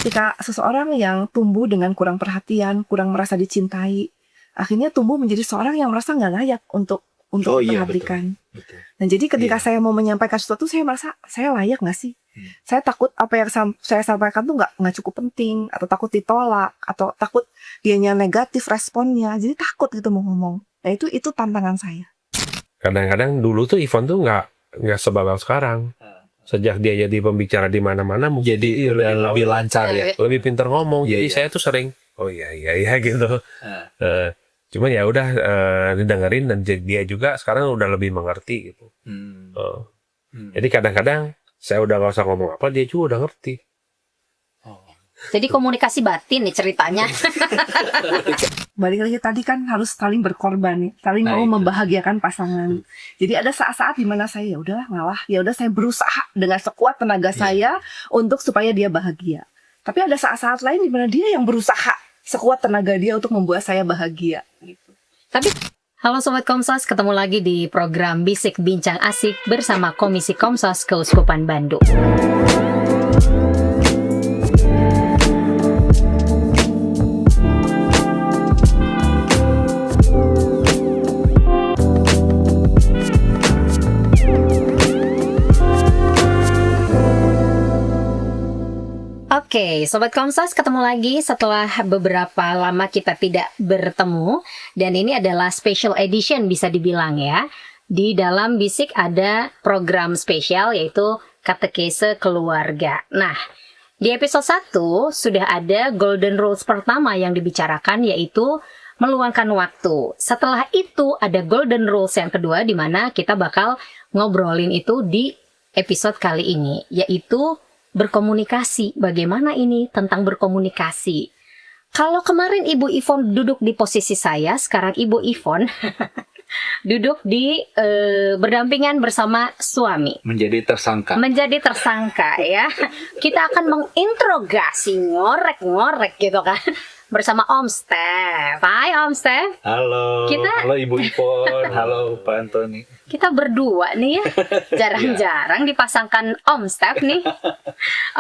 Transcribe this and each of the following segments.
ketika seseorang yang tumbuh dengan kurang perhatian, kurang merasa dicintai, akhirnya tumbuh menjadi seorang yang merasa nggak layak untuk diperhatikan. Betul. Dan jadi ketika Iya. saya mau menyampaikan sesuatu, saya merasa saya layak nggak sih? Saya takut apa yang saya sampaikan tuh nggak cukup penting, atau takut ditolak, atau takut dianya negatif responnya. Jadi takut gitu mau ngomong. Nah itu tantangan saya. Kadang-kadang dulu tuh Ivon tuh nggak sebabang sekarang. Sejak dia jadi pembicara di mana-mana, mungkin Jadi lebih lancar ya. lebih pintar ngomong. Iya, Jadi iya. saya tuh sering, oh iya gitu. Cuman ya udah didengerin, dan dia juga sekarang udah lebih mengerti gitu. Jadi kadang-kadang saya udah nggak usah ngomong apa, dia juga udah ngerti. Jadi komunikasi batin nih ceritanya. Balik lagi tadi kan harus saling berkorban nih, saling Nah, mau itu. membahagiakan pasangan. Jadi ada saat-saat di mana saya ya udahlah ngalah, ya udah saya berusaha dengan sekuat tenaga saya untuk supaya dia bahagia. Tapi ada saat-saat lain di mana dia yang berusaha sekuat tenaga dia untuk membuat saya bahagia. Tapi halo Sobat Komsos, ketemu lagi di program Bisik Bincang Asik bersama Komisi Komsos Keuskupan Bandung. Oke, Sobat Komsos, ketemu lagi setelah beberapa lama kita tidak bertemu. Dan ini adalah special edition bisa dibilang ya. Di dalam Bisik ada program spesial yaitu Katekese Keluarga. Nah, di episode 1 sudah ada Golden Rules pertama yang dibicarakan, yaitu meluangkan waktu. Setelah itu ada Golden Rules yang kedua, di mana kita bakal ngobrolin itu di episode kali ini, yaitu berkomunikasi. Bagaimana ini tentang berkomunikasi? Kalau kemarin Ibu Ivon duduk di posisi saya, sekarang Ibu Ivon duduk di berdampingan bersama suami. Menjadi tersangka. Menjadi tersangka ya. Kita akan menginterogasi, ngorek-ngorek gitu kan, bersama Om Stef. Hai Om Stef. Halo. Halo Ibu Ivon. Halo Pak Antoni. Kita berdua nih ya. Jarang-jarang dipasangkan Om Stef nih.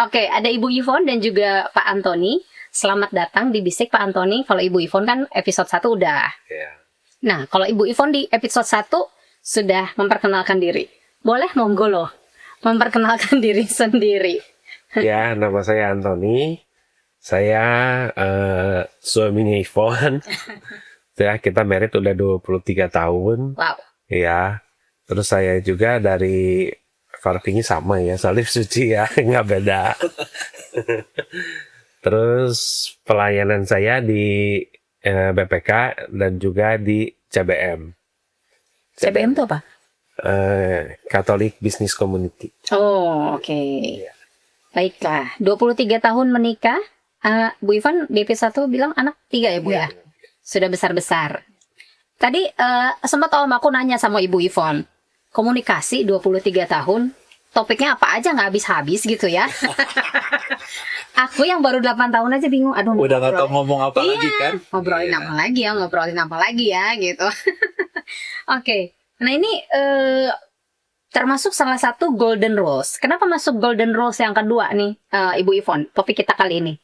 Oke, ada Ibu Ivon dan juga Pak Antoni. Selamat datang di Bisik Pak Antoni. Kalau Ibu Ivon kan episode 1 udah. Ya. Nah, kalau Ibu Ivon di episode 1 sudah memperkenalkan diri. Boleh monggo loh, memperkenalkan diri sendiri. Ya, nama saya Antoni. Saya suaminya Ivon. Ya, kita married udah 23 tahun. Wow. Ya. Terus saya juga dari Farfinya sama ya, salib suci ya, nggak beda. Terus pelayanan saya di BPK dan juga di CBM. CBM itu apa? Catholic Business Community. Oh, oke. Baiklah, 23 tahun menikah. Bu Ivon di episode 1 bilang anak 3 ya Bu ya? Sudah besar-besar. Tadi sempat aku nanya sama Ibu Ivon, komunikasi 23 tahun, topiknya apa aja nggak habis-habis gitu ya. Aku yang baru 8 tahun aja bingung. Aduh, Udah nggak tahu ngomong apa Iya, lagi kan? ngobrolin apa lagi ya gitu. Oke, nah ini termasuk salah satu Golden Rules. Kenapa masuk Golden Rules yang kedua nih, Ibu Ivon, topik kita kali ini?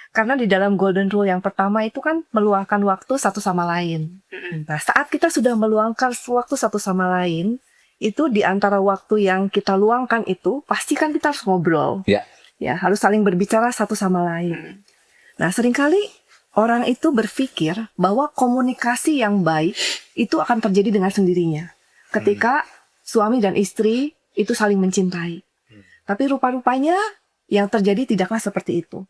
Karena di dalam Golden Rule yang pertama itu kan meluangkan waktu satu sama lain. Nah, saat kita sudah meluangkan waktu satu sama lain, itu di antara waktu yang kita luangkan itu, pasti kan kita harus ngobrol. Ya. Ya, harus saling berbicara satu sama lain. Nah, seringkali orang itu berpikir bahwa komunikasi yang baik itu akan terjadi dengan sendirinya. Ketika suami dan istri itu saling mencintai. Tapi rupa-rupanya yang terjadi tidaklah seperti itu.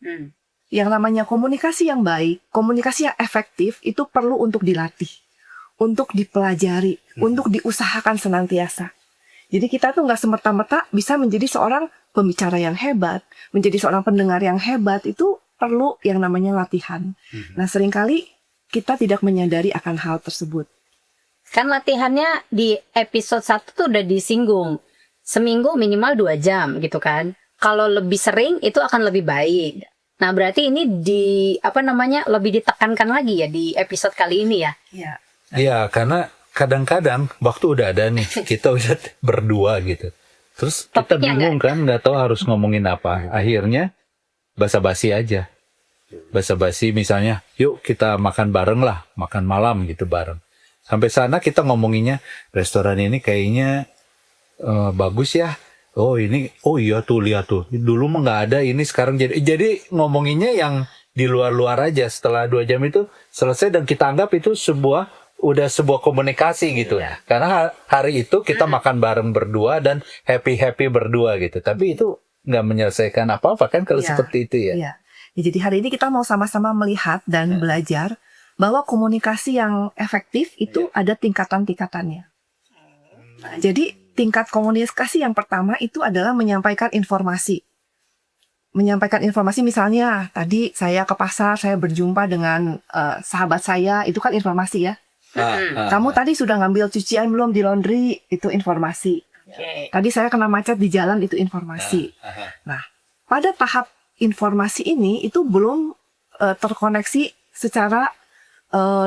Yang namanya komunikasi yang baik, komunikasi yang efektif itu perlu untuk dilatih, untuk dipelajari, untuk diusahakan senantiasa. Jadi kita tuh nggak semerta-merta bisa menjadi seorang pembicara yang hebat, menjadi seorang pendengar yang hebat, itu perlu yang namanya latihan. Nah, seringkali kita tidak menyadari akan hal tersebut. Kan latihannya di episode 1 tuh udah disinggung. Seminggu minimal 2 jam gitu kan. Kalau lebih sering itu akan lebih baik. Nah, berarti ini lebih ditekankan lagi ya di episode kali ini ya. Iya. Iya, karena kadang-kadang waktu udah ada nih, kita udah berdua gitu. Terus kita Topiknya bingung kan, nggak tahu harus ngomongin apa. Akhirnya basa-basi aja. Basa-basi misalnya, yuk kita makan bareng lah, makan malam gitu bareng. Sampai sana kita ngomonginnya, restoran ini kayaknya bagus ya. Oh ini, oh iya tuh lihat tuh. Dulu mah nggak ada, ini sekarang jadi ngomonginnya yang di luar-luar aja. Setelah 2 jam itu selesai dan kita anggap itu udah sebuah komunikasi gitu. Karena hari itu kita makan bareng berdua dan happy berdua gitu. Tapi itu nggak menyelesaikan apa-apa kan kalau seperti itu ya. Iya. Ya, jadi hari ini kita mau sama-sama melihat dan belajar bahwa komunikasi yang efektif itu ada tingkatan-tingkatannya. Nah, jadi tingkat komunikasi yang pertama itu adalah menyampaikan informasi. Menyampaikan informasi misalnya tadi saya ke pasar, saya berjumpa dengan sahabat saya, itu kan informasi ya. Kamu tadi sudah ngambil cucian belum di laundry, itu informasi. Tadi saya kena macet di jalan, itu informasi. Nah, pada tahap informasi ini itu belum terkoneksi secara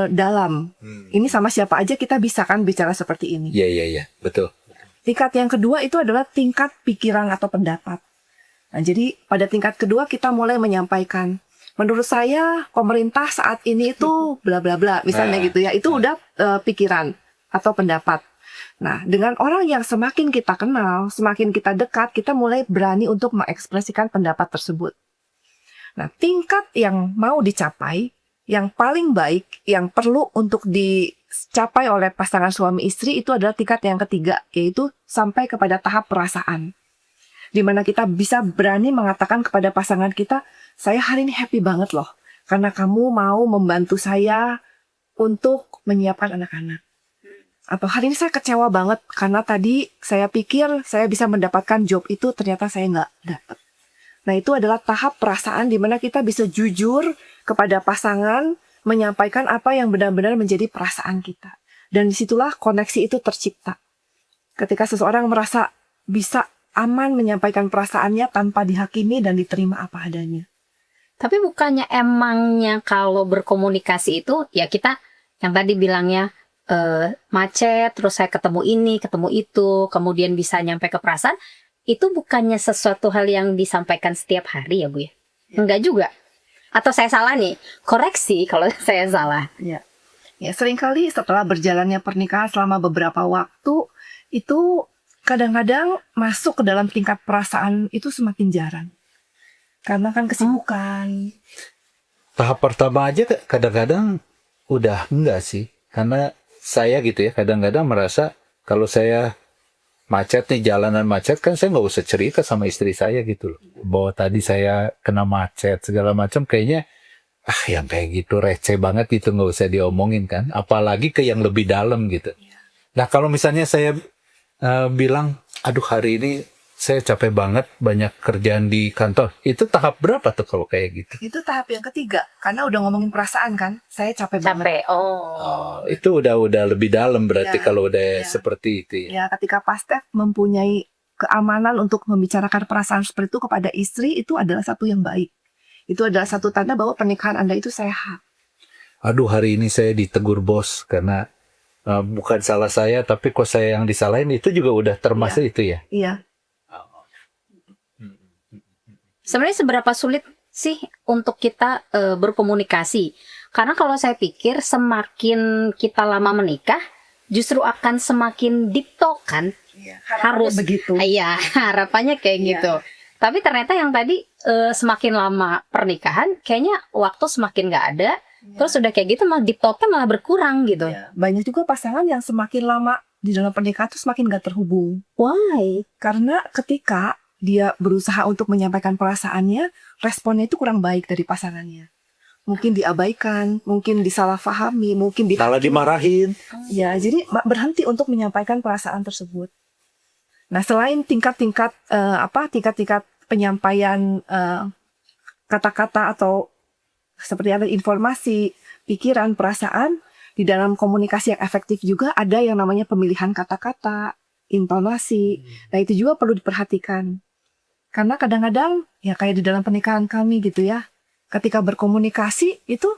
dalam. Ini sama siapa aja kita bisa kan bicara seperti ini. Iya, betul. Tingkat yang kedua itu adalah tingkat pikiran atau pendapat. Nah, jadi pada tingkat kedua kita mulai menyampaikan, menurut saya pemerintah saat ini itu bla bla bla, misalnya gitu ya. Itu udah pikiran atau pendapat. Nah, dengan orang yang semakin kita kenal, semakin kita dekat, kita mulai berani untuk mengekspresikan pendapat tersebut. Nah, tingkat yang mau dicapai, yang paling baik, yang perlu untuk dicapai oleh pasangan suami istri itu adalah tingkat yang ketiga, yaitu sampai kepada tahap perasaan. Di mana kita bisa berani mengatakan kepada pasangan kita, saya hari ini happy banget loh, karena kamu mau membantu saya untuk menyiapkan anak-anak. Atau hari ini saya kecewa banget karena tadi saya pikir saya bisa mendapatkan job itu, ternyata saya nggak dapat. Nah, itu adalah tahap perasaan di mana kita bisa jujur kepada pasangan, menyampaikan apa yang benar-benar menjadi perasaan kita. Dan disitulah koneksi itu tercipta. Ketika seseorang merasa bisa aman menyampaikan perasaannya tanpa dihakimi dan diterima apa adanya. Tapi bukannya emangnya kalau berkomunikasi itu ya kita yang tadi bilangnya macet, terus saya ketemu ini, ketemu itu, kemudian bisa nyampe ke perasaan, itu bukannya sesuatu hal yang disampaikan setiap hari ya Bu ya? Enggak juga? Atau saya salah nih? Koreksi kalau saya salah. Ya, seringkali setelah berjalannya pernikahan selama beberapa waktu, itu kadang-kadang masuk ke dalam tingkat perasaan itu semakin jarang. Karena kan kesibukan. Tahap pertama aja kadang-kadang udah enggak sih. Karena saya gitu ya, kadang-kadang merasa kalau saya macet nih, jalanan macet, kan saya nggak usah cerita sama istri saya gitu loh. Bahwa tadi saya kena macet, segala macam, kayaknya yang kayak gitu receh banget gitu, nggak usah diomongin kan. Apalagi ke yang lebih dalam gitu. Nah kalau misalnya saya bilang, aduh hari ini saya capek banget, banyak kerjaan di kantor. Itu tahap berapa tuh kalau kayak gitu? Itu tahap yang ketiga, karena udah ngomongin perasaan kan. Saya capek banget. Oh, itu udah lebih dalam berarti kalau udah seperti itu ya. Ya, ketika Pastef mempunyai keamanan untuk membicarakan perasaan seperti itu kepada istri, itu adalah satu yang baik. Itu adalah satu tanda bahwa pernikahan Anda itu sehat. Aduh hari ini saya ditegur bos karena bukan salah saya, tapi kok saya yang disalahin, itu juga udah termasuk itu ya? Iya. Sebenarnya seberapa sulit sih untuk kita berkomunikasi? Karena kalau saya pikir semakin kita lama menikah, justru akan semakin deep talk kan? Harus begitu. Iya, harapannya kayak gitu. Tapi ternyata yang tadi semakin lama pernikahan, kayaknya waktu semakin nggak ada. Terus udah kayak gitu malah deep talknya malah berkurang gitu. Banyak juga pasangan yang semakin lama di dalam pernikahan itu semakin nggak terhubung. Why? Karena ketika dia berusaha untuk menyampaikan perasaannya, responnya itu kurang baik dari pasangannya. Mungkin diabaikan, mungkin disalahfahami, mungkin Salah dimarahin. Ya, jadi berhenti untuk menyampaikan perasaan tersebut. Nah, selain tingkat-tingkat tingkat-tingkat penyampaian kata-kata atau seperti ada informasi, pikiran, perasaan, di dalam komunikasi yang efektif juga ada yang namanya pemilihan kata-kata, intonasi. Nah, itu juga perlu diperhatikan. Karena kadang-kadang, ya kayak di dalam pernikahan kami gitu ya, ketika berkomunikasi itu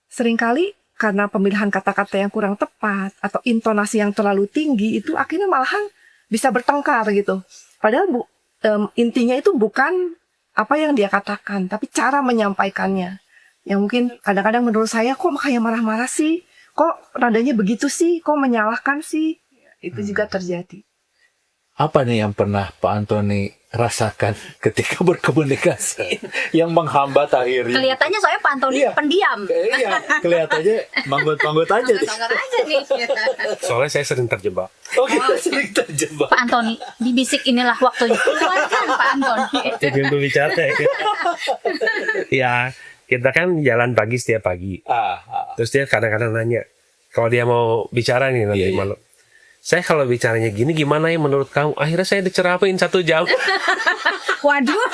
seringkali karena pemilihan kata-kata yang kurang tepat atau intonasi yang terlalu tinggi, itu akhirnya malahan bisa bertengkar gitu. Padahal intinya itu bukan apa yang dia katakan, tapi cara menyampaikannya. Yang mungkin kadang-kadang menurut saya, kok kayak marah-marah sih? Kok nadanya begitu sih? Kok menyalahkan sih? Itu juga terjadi. Apa nih yang pernah Pak Antoni rasakan ketika berkomunikasi yang menghambat akhirnya? Kelihatannya soalnya Pak Antoni Iya. pendiam. Iya, kelihatannya manggut-manggut aja nih. Sangat aja nih. Soalnya saya sering terjebak. Oh, kita sering terjebak. Pak Antoni, di bisik inilah waktunya. Keluarkan Pak Antoni. Itu pintu bicara ya. Ya, kita kan jalan pagi setiap pagi. Terus dia kadang-kadang nanya, kalau dia mau bicara nih nanti Iya, iya. malam. Saya kalau bicaranya gini gimana ya menurut kamu? Akhirnya saya diceramain 1 jam. Waduh.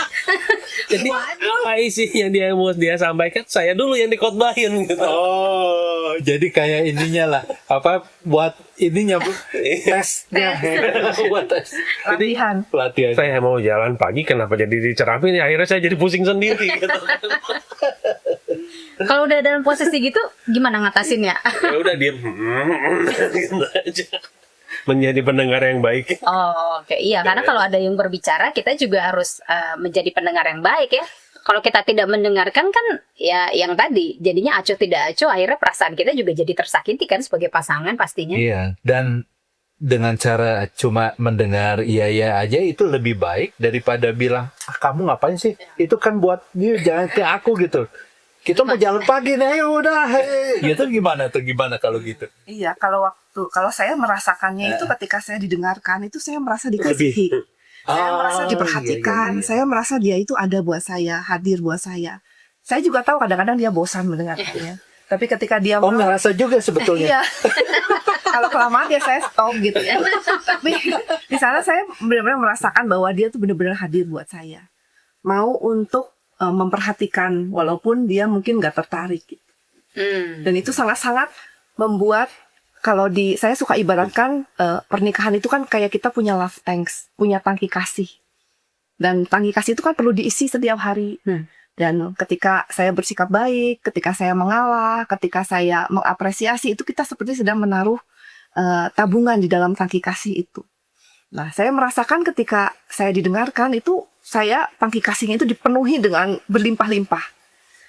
Jadi apa isi yang dia mau dia sampaikan? Saya dulu yang dikotbahin gitu. Oh, jadi kayak ininya lah. Apa buat ininya Bu? Tesnya. Buat tes. Latihan. Pelatihan. Saya mau jalan pagi kenapa jadi diceramain? Ya, akhirnya saya jadi pusing sendiri gitu. Kalau udah dalam posisi gitu, gimana ngatasinnya? Ya udah diem. Gitu aja. Menjadi pendengar yang baik. Oh, oke. Iya, karena kalau ada yang berbicara, kita juga harus menjadi pendengar yang baik ya. Kalau kita tidak mendengarkan kan, ya yang tadi, jadinya acuh tidak acuh, akhirnya perasaan kita juga jadi tersakiti kan sebagai pasangan pastinya. Iya, dan dengan cara cuma mendengar iya aja itu lebih baik daripada bilang, kamu ngapain sih? Itu kan buat dia, jangan ke aku gitu. Kita mau jalan pagi nih, ayo udah. Gitu gimana kalau gitu? Iya, kalau saya merasakannya itu ketika saya didengarkan, itu saya merasa dikasihi. Saya merasa diperhatikan. Saya merasa dia itu ada buat saya, hadir buat saya. Saya juga tahu kadang-kadang dia bosan mendengarkannya. Tapi ketika dia Ngerasa juga sebetulnya. iya. Kalau kelamaan ya saya stop gitu ya. Tapi di sana saya benar-benar merasakan bahwa dia tuh benar-benar hadir buat saya. Mau untuk memperhatikan walaupun dia mungkin nggak tertarik gitu. Dan itu sangat-sangat membuat, kalau saya suka ibaratkan pernikahan itu kan kayak kita punya love tanks, punya tangki kasih. Dan tangki kasih itu kan perlu diisi setiap hari. Dan ketika saya bersikap baik, ketika saya mengalah, ketika saya mengapresiasi, itu kita seperti sedang menaruh tabungan di dalam tangki kasih itu. Nah, saya merasakan ketika saya didengarkan itu, tangki kasihnya itu dipenuhi dengan berlimpah-limpah.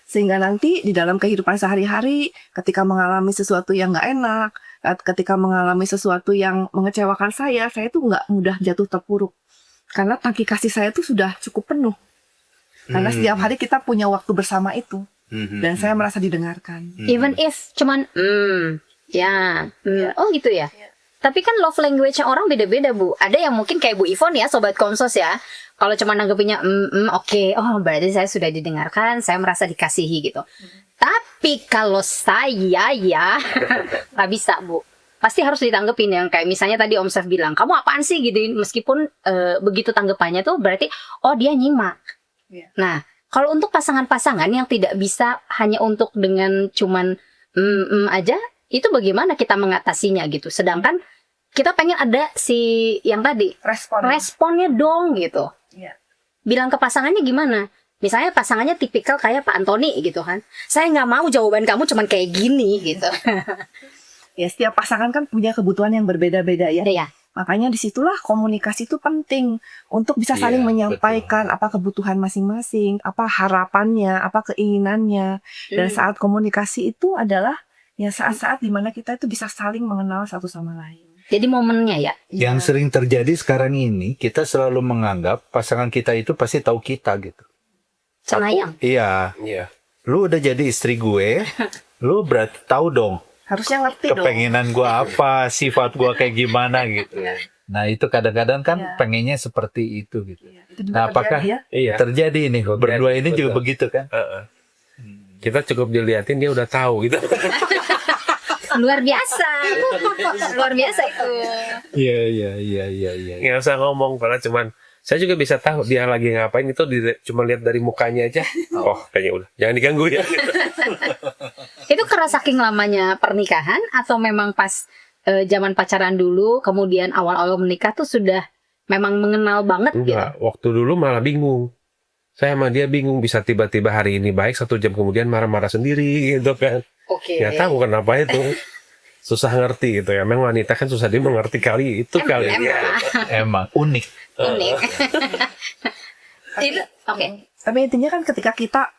Sehingga nanti di dalam kehidupan sehari-hari, ketika mengalami sesuatu yang nggak enak, ketika mengalami sesuatu yang mengecewakan saya tuh nggak mudah jatuh terpuruk. Karena tangki kasih saya tuh sudah cukup penuh. Karena setiap hari kita punya waktu bersama itu. Dan saya merasa didengarkan. Even if cuman oh gitu ya. Tapi kan love language-nya orang beda-beda, Bu. Ada yang mungkin kayak Bu Ivon ya, Sobat Komsos ya. Kalau cuma nanggepinnya oke, oh berarti saya sudah didengarkan, saya merasa dikasihi gitu. Tapi kalau saya ya nggak bisa, Bu. Pasti harus ditanggepin yang kayak misalnya tadi Om Chef bilang, kamu apaan sih gitu. Meskipun begitu tanggapannya tuh berarti oh dia nyimak. Nah, kalau untuk pasangan-pasangan yang tidak bisa hanya untuk dengan cuman aja, itu bagaimana kita mengatasinya gitu. Sedangkan kita pengen ada si yang tadi responnya dong gitu. Bilang ke pasangannya gimana? Misalnya pasangannya tipikal kayak Pak Antoni gitu kan. Saya nggak mau jawaban kamu cuman kayak gini gitu. Ya, setiap pasangan kan punya kebutuhan yang berbeda-beda ya. Iya. Makanya disitulah komunikasi itu penting untuk bisa saling menyampaikan apa kebutuhan masing-masing, apa harapannya, apa keinginannya. Dan saat komunikasi itu adalah ya saat-saat dimana kita itu bisa saling mengenal satu sama lain. Jadi momennya ya. Yang sering terjadi sekarang ini, kita selalu menganggap pasangan kita itu pasti tahu kita gitu. Cenayang. Iya. Lu udah jadi istri gue, lu berarti tahu dong Harusnya ngerti dong. kepengenan gue apa, sifat gue kayak gimana gitu. Nah itu kadang-kadang kan pengennya seperti itu gitu. Itu juga Nah apakah terjadi ya? Iya. terjadi ini berdua ini juga Betul. begitu kan? Kita cukup diliatin dia udah tahu gitu. Luar biasa. Luar biasa itu. Iya. Nggak usah ngomong karena cuman saya juga bisa tahu dia lagi ngapain itu cuma lihat dari mukanya aja. Oh kayaknya udah jangan diganggu ya. Itu kerasa saking lamanya pernikahan atau memang pas zaman pacaran dulu kemudian awal-awal menikah tuh sudah memang mengenal banget gitu. Enggak, waktu dulu malah bingung. Saya sama dia bingung bisa tiba-tiba hari ini baik 1 jam kemudian marah-marah sendiri gitu kan. Oke. Nggak tahu kenapa itu. Susah ngerti gitu ya. Memang wanita kan susah dia mengerti kali itu kali. Emang. Emang unik. Unik. Itu oke. Tapi intinya kan ketika kita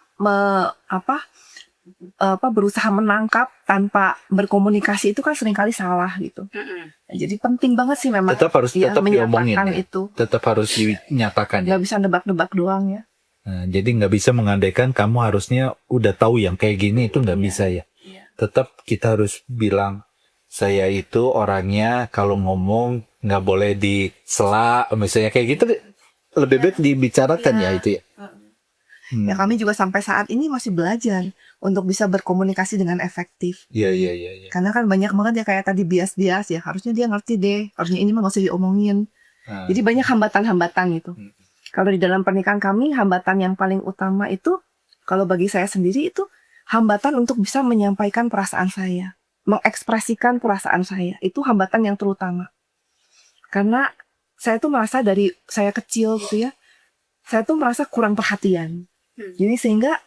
berusaha menangkap tanpa berkomunikasi itu kan seringkali salah gitu. Nah, jadi penting banget sih memang Tetap harus tetap diomongin menyatakan ya. itu. Tetap harus dinyatakan ya. Nggak bisa nebak-nebak doang ya. Nah, jadi nggak bisa mengandaikan kamu harusnya udah tahu yang kayak gini, itu nggak bisa ya. Iya. Tetap kita harus bilang, saya itu orangnya kalau ngomong nggak boleh disela, misalnya kayak gitu, lebih baik dibicarakan ya itu ya. Ya kami juga sampai saat ini masih belajar untuk bisa berkomunikasi dengan efektif. Iya, iya, iya, iya. Karena kan banyak banget ya kayak tadi bias-bias ya. Harusnya dia ngerti deh. Harusnya ini mah nggak usah diomongin. Nah, Jadi banyak hambatan-hambatan gitu. Kalau di dalam pernikahan kami, hambatan yang paling utama itu, kalau bagi saya sendiri itu hambatan untuk bisa menyampaikan perasaan saya, mengekspresikan perasaan saya. Itu hambatan yang terutama. Karena saya tuh merasa dari saya kecil gitu ya, saya tuh merasa kurang perhatian. Jadi sehingga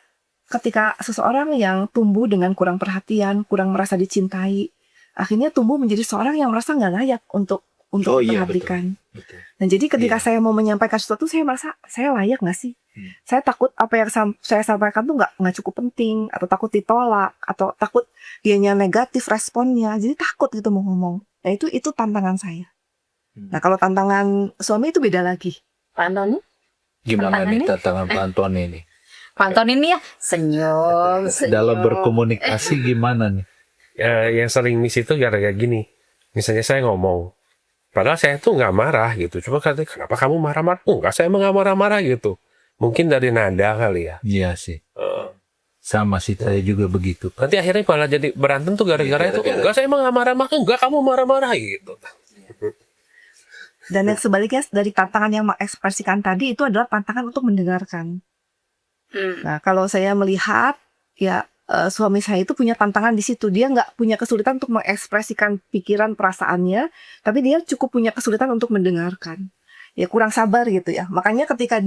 ketika seseorang yang tumbuh dengan kurang perhatian, kurang merasa dicintai, akhirnya tumbuh menjadi seorang yang merasa nggak layak untuk Oh iya, diperhatikan. betul. Dan jadi ketika Iya. saya mau menyampaikan sesuatu, saya merasa saya layak nggak sih? Saya takut apa yang saya sampaikan tuh nggak cukup penting, atau takut ditolak, atau takut dianya negatif responnya. Jadi takut gitu mau ngomong. Nah itu tantangan saya. Nah kalau tantangan suami itu beda lagi. Pak Antoni? Gimana nih Tantangannya? tantangan Pak Antoni ini? Pak Antoni ini ya senyum. Dalam berkomunikasi gimana nih? Yang sering miss itu gara-gara gini. Misalnya saya ngomong, padahal saya tuh nggak marah gitu. Cuma katanya, kenapa kamu marah-marah? Enggak, saya emang nggak marah-marah gitu. Mungkin dari nada kali ya. Iya sih. Sama sih, saya juga begitu. Nanti akhirnya malah jadi berantem tuh gara-gara itu. Enggak, saya emang nggak marah-marah. Enggak, kamu marah-marah gitu. Dan yang sebaliknya dari tantangan yang mengekspresikan tadi itu adalah tantangan untuk mendengarkan. Nah, kalau saya melihat ya suami saya itu punya tantangan di situ. Dia nggak punya kesulitan untuk mengekspresikan pikiran perasaannya, tapi dia cukup punya kesulitan untuk mendengarkan. Ya kurang sabar gitu ya. Makanya ketika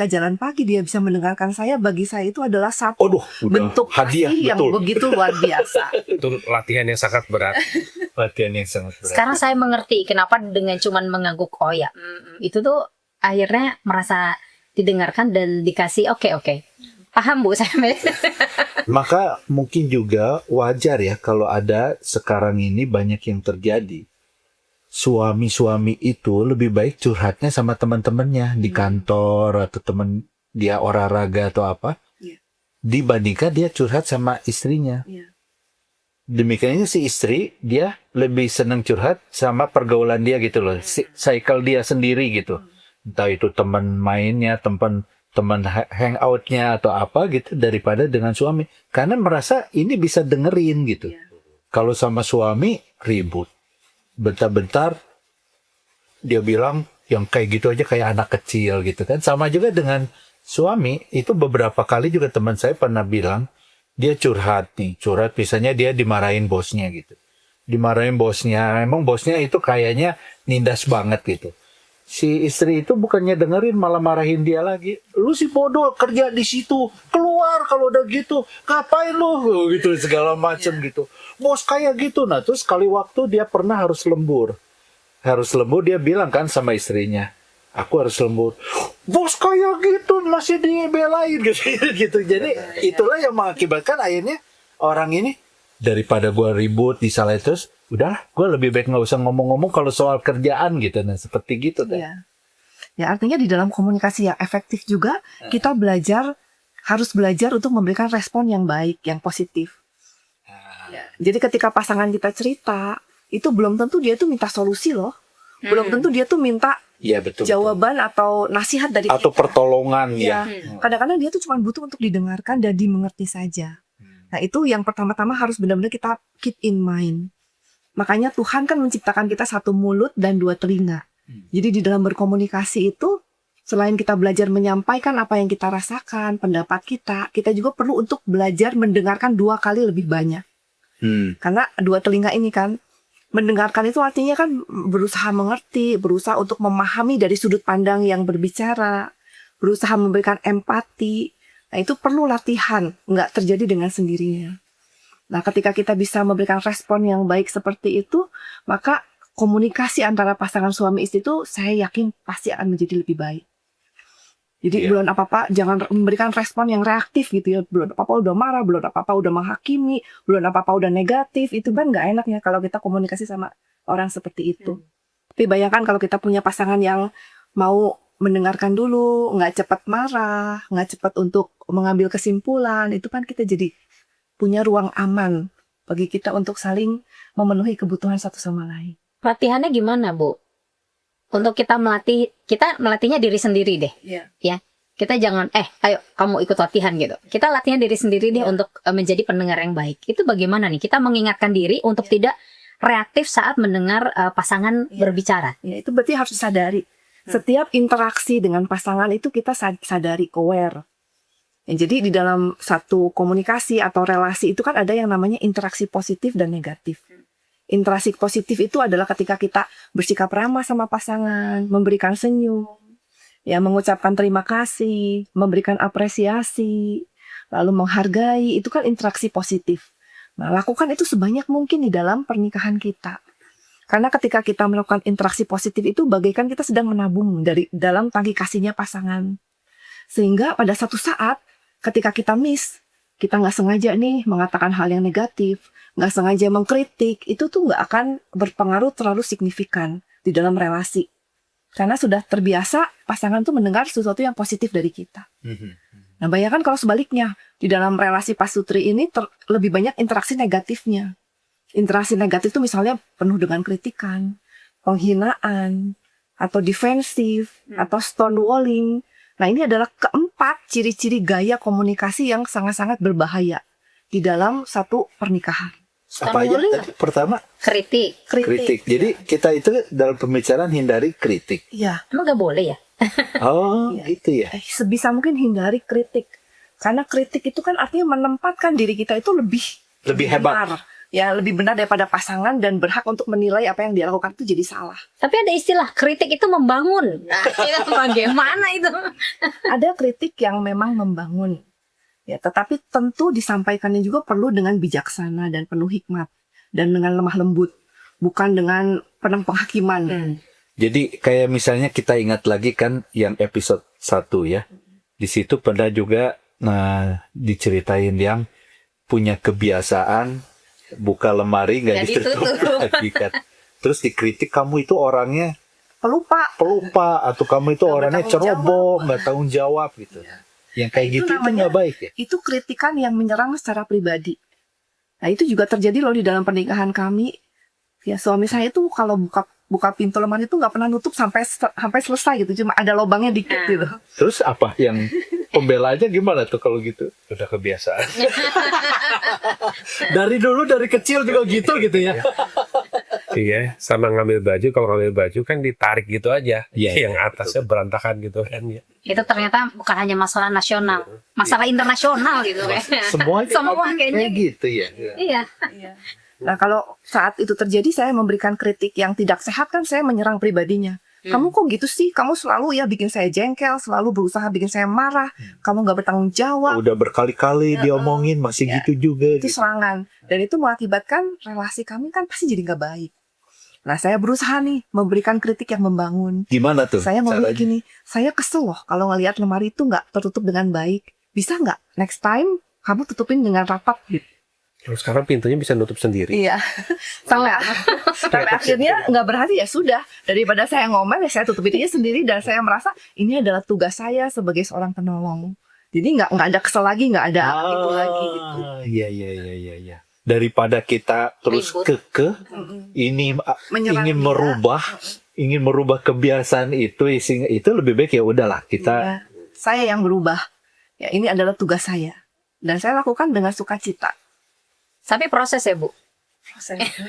jalan pagi dia bisa mendengarkan saya, bagi saya itu adalah satu Aduh, udah bentuk hadiah, kasih yang betul. begitu luar biasa. Itu latihan yang sangat berat. Latihan yang sangat berat. Sekarang saya mengerti kenapa dengan cuman mengangguk oh ya. Itu tuh akhirnya merasa didengarkan dan dikasih oke. Paham Bu saya. Maka mungkin juga wajar ya kalau ada sekarang ini banyak yang terjadi. Suami-suami itu lebih baik curhatnya sama teman-temannya di kantor atau teman dia olahraga atau apa, Iya. dibandingkan dia curhat sama istrinya. Iya. Demikiannya si istri dia lebih senang curhat sama pergaulan dia gitu loh, cycle dia sendiri gitu. Entah itu teman mainnya, teman hangoutnya atau apa gitu daripada dengan suami, karena merasa ini bisa dengerin gitu. Kalau sama suami ribut, bentar-bentar dia bilang yang kayak gitu aja kayak anak kecil gitu kan. Sama juga dengan suami, itu beberapa kali juga teman saya pernah bilang dia curhat misalnya dia dimarahin bosnya gitu. Dimarahin bosnya, emang bosnya itu kayaknya nindas banget gitu. Si istri itu bukannya dengerin malah marahin dia lagi. Lu si bodoh kerja di situ, keluar kalau udah gitu. Ngapain lu? Gitu segala macam gitu. Bos kayak gitu. Nah, terus sekali waktu dia pernah harus lembur. Harus lembur dia bilang kan sama istrinya, aku harus lembur. Bos kayak gitu masih dibelain gitu. Jadi itulah yang mengakibatkan akhirnya orang ini daripada gua ribut disalahin terus, udah gua lebih baik nggak usah ngomong-ngomong kalau soal kerjaan gitu. Nah seperti gitu kan. Iya. Ya artinya di dalam komunikasi yang efektif juga kita harus belajar untuk memberikan respon yang baik, yang positif. Jadi ketika pasangan kita cerita, itu belum tentu dia tuh minta solusi loh. Belum tentu dia tuh minta Iya betul. jawaban atau nasihat dari Atau kita. pertolongan Ya. ya. Kadang-kadang dia tuh cuma butuh untuk didengarkan dan dimengerti saja. Nah itu yang pertama-tama harus benar-benar kita keep in mind. Makanya Tuhan kan menciptakan kita satu mulut dan dua telinga. Jadi di dalam berkomunikasi itu, selain kita belajar menyampaikan apa yang kita rasakan, pendapat kita juga perlu untuk belajar mendengarkan 2 kali lebih banyak. Karena dua telinga ini kan, mendengarkan itu artinya kan berusaha mengerti, berusaha untuk memahami dari sudut pandang yang berbicara, berusaha memberikan empati. Nah itu perlu latihan, nggak terjadi dengan sendirinya. Nah ketika kita bisa memberikan respon yang baik seperti itu, maka komunikasi antara pasangan suami istri itu saya yakin pasti akan menjadi lebih baik. Jadi Iya. belum apa-apa jangan memberikan respon yang reaktif gitu ya. Belum apa-apa udah marah, belum apa-apa udah menghakimi, belum apa-apa udah negatif. Itu kan nggak enak ya kalau kita komunikasi sama orang seperti itu. Tapi bayangkan kalau kita punya pasangan yang mau mendengarkan dulu, nggak cepat marah, nggak cepat untuk mengambil kesimpulan, itu kan kita jadi punya ruang aman bagi kita untuk saling memenuhi kebutuhan satu sama lain. Latihannya gimana, Bu? Untuk kita melatihnya diri sendiri deh. Iya. Kita jangan ayo kamu ikut latihan gitu. Kita latihan diri sendiri deh untuk menjadi pendengar yang baik. Itu bagaimana nih? Kita mengingatkan diri untuk tidak reaktif saat mendengar pasangan berbicara. Ya, itu berarti harus disadari. Setiap interaksi dengan pasangan itu kita sadari, aware. Ya, jadi di dalam satu komunikasi atau relasi itu kan ada yang namanya interaksi positif dan negatif. Interaksi positif itu adalah ketika kita bersikap ramah sama pasangan, memberikan senyum, ya mengucapkan terima kasih, memberikan apresiasi, lalu menghargai, itu kan interaksi positif. Nah, lakukan itu sebanyak mungkin di dalam pernikahan kita. Karena ketika kita melakukan interaksi positif itu bagaikan kita sedang menabung dari dalam tangki kasihnya pasangan. Sehingga pada satu saat ketika kita miss, kita nggak sengaja nih mengatakan hal yang negatif, nggak sengaja mengkritik, itu tuh nggak akan berpengaruh terlalu signifikan di dalam relasi. Karena sudah terbiasa pasangan tuh mendengar sesuatu yang positif dari kita. Nah, bayangkan kalau sebaliknya, di dalam relasi pasutri ini lebih banyak interaksi negatifnya. Interaksi negatif itu misalnya penuh dengan kritikan, penghinaan, atau defensif, atau stonewalling. Nah, ini adalah keempat ciri-ciri gaya komunikasi yang sangat-sangat berbahaya di dalam satu pernikahan. Apa aja Stonewalling tadi? Pertama kritik. kritik. Jadi kita itu dalam pembicaraan hindari kritik. Iya. Emang gak boleh ya? Oh, gitu ya. Sebisa mungkin hindari kritik. Karena kritik itu kan artinya menempatkan diri kita itu lebih Lebih hebat. benar. Ya, lebih benar daripada pasangan dan berhak untuk menilai apa yang dia lakukan itu jadi salah. Tapi ada istilah kritik itu membangun. Nah, itu bagaimana itu? Ada kritik yang memang membangun. Ya, tetapi tentu disampaikannya juga perlu dengan bijaksana dan penuh hikmat dan dengan lemah lembut, bukan dengan penuh penghakiman. Jadi kayak misalnya kita ingat lagi kan yang episode 1 ya. Di situ pernah juga diceritain yang punya kebiasaan buka lemari nggak Nggak ditutup ditutup. lagi kan. Terus dikritik kamu itu orangnya Pelupa. atau kamu itu Nggak orangnya bertanggung ceroboh, nggak tanggung jawab gitu. Yang kayak Itu gitu itu namanya- nggak baik ya. Itu kritikan yang menyerang secara pribadi. Nah, itu juga terjadi loh di dalam pernikahan kami. Ya, suami saya itu kalau buka pintu lemari itu nggak pernah nutup sampai selesai gitu, cuma ada lubangnya dikit gitu. Terus apa yang pembelaannya gimana tuh kalau gitu? Udah kebiasaan. Dari kecil juga gitu ya. Iya, sama ngambil baju, kalau ngambil baju kan ditarik gitu aja. Iya, Yang atasnya berantakan gitu kan ya. Itu ternyata bukan hanya masalah nasional, masalah internasional gitu kayaknya. Semua Semua kayaknya kayak gitu ya. Iya. Nah, kalau saat itu terjadi saya memberikan kritik yang tidak sehat kan saya menyerang pribadinya. Kamu kok gitu sih? Kamu selalu ya bikin saya jengkel, selalu berusaha bikin saya marah. Kamu nggak bertanggung jawab. Udah berkali-kali diomongin masih Ya. gitu juga. Itu serangan. Dan itu mengakibatkan relasi kami kan pasti jadi nggak baik. Nah, saya berusaha nih memberikan kritik yang membangun. Gimana tuh? Saya ngomong caranya? gini, saya kesel loh kalau ngelihat lemari itu nggak tertutup dengan baik. Bisa nggak next time kamu tutupin dengan rapat gitu? Kalau sekarang pintunya bisa nutup sendiri. Iya. Sampai akhirnya nggak berhasil ya sudah. Daripada saya ngomel ya saya tutupin aja sendiri dan saya merasa ini adalah tugas saya sebagai seorang penolong. Jadi nggak ada kesel lagi, nggak ada itu lagi gitu. Iya. Daripada kita terus Ribut. kekeh ini Menyerang ingin dia. merubah kebiasaan itu lebih baik ya udahlah kita Ya, saya yang berubah. Ya, ini adalah tugas saya. Dan saya lakukan dengan sukacita. Tapi proses ya, Bu.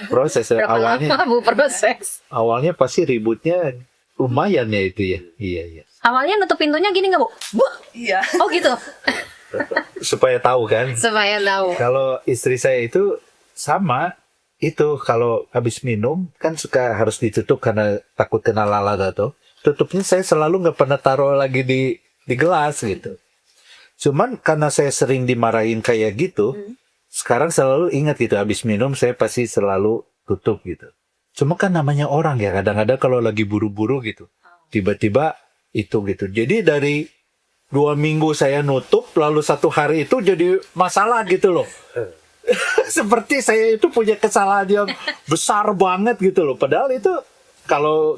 proses ya. Berapa lama, Bu, proses? awalnya pasti ributnya lumayan ya itu ya. Iya. Awalnya nutup pintunya gini nggak, Bu? Bu. Iya. Oh gitu. Supaya tahu kan. Supaya tahu. Kalau istri saya itu sama itu kalau habis minum kan suka harus ditutup karena takut kena lalat atau tutupnya saya selalu nggak pernah taruh lagi di gelas gitu. Cuman karena saya sering dimarahin kayak gitu, sekarang selalu ingat gitu habis minum saya pasti selalu tutup gitu. Cuma kan namanya orang ya kadang-kadang kalau lagi buru-buru gitu, tiba-tiba itu gitu. Jadi dari 2 minggu saya nutup, lalu 1 hari itu jadi masalah gitu loh. Seperti saya itu punya kesalahan yang besar banget gitu loh. Padahal itu kalau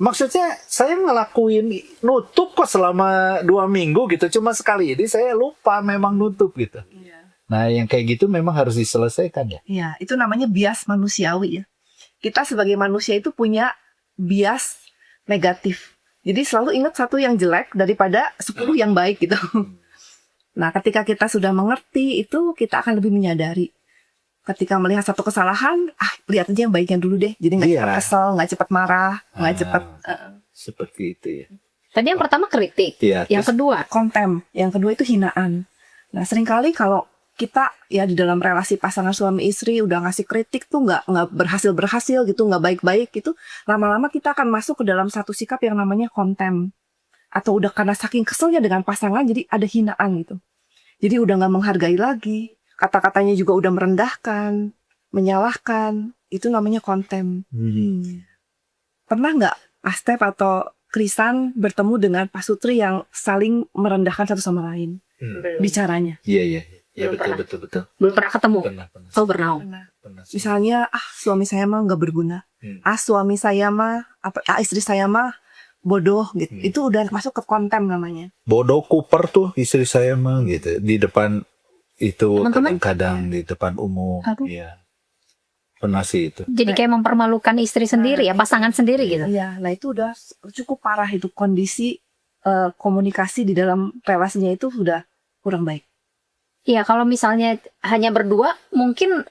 maksudnya saya ngelakuin nutup kok selama 2 minggu gitu. Cuma sekali ini saya lupa memang nutup gitu. Nah yang kayak gitu memang harus diselesaikan ya. Iya, itu namanya bias manusiawi ya. Kita sebagai manusia itu punya bias negatif. Jadi selalu ingat satu yang jelek daripada 10 yang baik gitu. Nah, ketika kita sudah mengerti itu, kita akan lebih menyadari. Ketika melihat satu kesalahan, lihat aja yang baiknya dulu deh. Jadi nggak cepat kesel, nggak cepat marah, nggak cepat. Seperti itu ya. Tadi yang pertama kritik, Iya, yang kedua Konten, yang kedua itu hinaan. Nah, seringkali kalau kita ya di dalam relasi pasangan suami istri udah ngasih kritik tuh nggak berhasil gitu, nggak baik-baik gitu, lama-lama kita akan masuk ke dalam satu sikap yang namanya konten. Atau udah karena saking keselnya dengan pasangan jadi ada hinaan gitu. Jadi udah nggak menghargai lagi, kata-katanya juga udah merendahkan, menyalahkan, itu namanya konten. Pernah nggak Astep atau Krisan bertemu dengan Pak Sutri yang saling merendahkan satu sama lain bicaranya? Iya. Ya Belum betul. belum pernah ketemu. Pernah. Oh, pernah. Misalnya, suami saya mah nggak berguna, suami saya mah istri saya mah bodoh gitu. Itu udah masuk ke konten namanya. Bodoh Cooper tuh istri saya mah gitu di depan itu Teman-teman? kadang-kadang di depan umum. Aduh. Iya. Pernah sih itu. Jadi kayak mempermalukan istri sendiri ya, pasangan sendiri gitu. Iya, nah itu udah cukup parah itu kondisi komunikasi di dalam relasinya itu sudah kurang baik. Iya, kalau misalnya hanya berdua mungkin